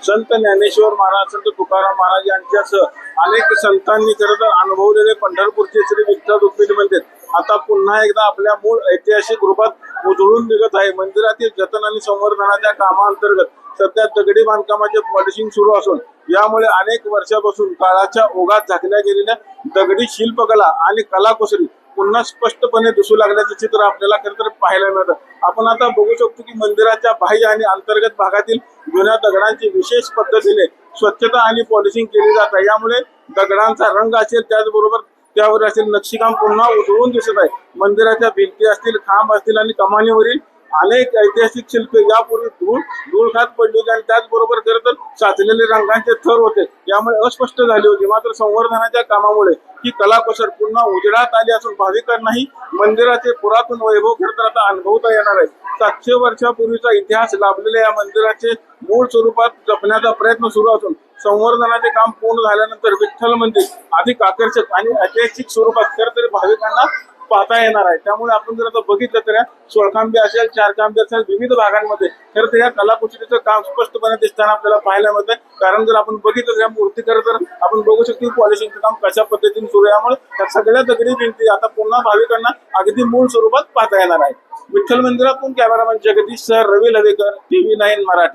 संत ज्ञानेश्वर महाराज, संत तुकाराम महाराज यांच्यासह अनेक संतांनी खरं तर अनुभवलेले पंढरपूरचे श्री विठ्ठल रुक्मिणी मंदिर आता पुन्हा एकदा आपल्या मूळ ऐतिहासिक रूपात उजळून निघत आहे. मंदिरातील जतन आणि संवर्धनाच्या कामाअंतर्गत सध्या दगडी बांधकामाचे पॉलिशिंग सुरू असून यामुळे अनेक वर्षापासून काळाच्या ओघात झाकल्या गेलेल्या दगडी शिल्पकला आणि कलाकुसरी पुन्हा स्पष्टपणे दिसू लागल्याचे चित्र आपल्याला खरं तर पाहायला मिळतं. आपण आता बघू शकतो की मंदिराच्या बाह्य आणि अंतर्गत भागातील जुन्या दगडांची विशेष पद्धतीने स्वच्छता आणि पॉलिशिंग केली जात आहे. यामुळे दगडांचा रंग असेल त्याचबरोबर त्यावर असेल नक्षीकाम पुन्हा उजळून दिसत आहे. मंदिराच्या भिंती असतील, खांब असतील आणि कमानीवरील अनेक ऐतिहासिक शिल्पे यापूर्वी धूळ खात पडली होती आणि त्याचबरोबर खरं तर साचलेले रंगांचे थर होते, यामुळे अस्पष्ट झाली होती. मात्र संवर्धनाच्या कामामुळे ही कलाकुसर पुन्हा उजेडात आली असून भाविकांनाही मंदिराचे पुरातन वैभव खरं तर आता अनुभवता येणार आहे. 700 वर्षापूर्वीचा इतिहास लाभलेल्या या मंदिराचे मूळ स्वरूपात जपण्याचा प्रयत्न सुरू असून संवर्धनाचे काम पूर्ण झाल्यानंतर विठ्ठल मंदिर अधिक आकर्षक आणि ऐतिहासिक स्वरूपात खरं तर भाविकांना पाहता येणार आहे. त्यामुळे आपण जर आता बघितलं तर सोळखांबे असेल, चारखांबे असेल, विविध भागांमध्ये खरं तर या कलाकुसरीचं काम स्पष्टपणे दिसताना आपल्याला पाहायला मिळतं. कारण जर आपण बघितलं या मूर्ती खरं तर आपण बघू शकतो पॉलिशिंगचं काम कशा पद्धतीने सुरू आहे. यामुळे त्या सगळ्या दगडी भिंती आता पुन्हा भाविकांना अगदी मूळ स्वरूपात पाहता येणार आहे. विठ्ठल मंदिरातून कॅमेरामॅन जगदीश सर, रवी लवेकर, TV9 मराठी.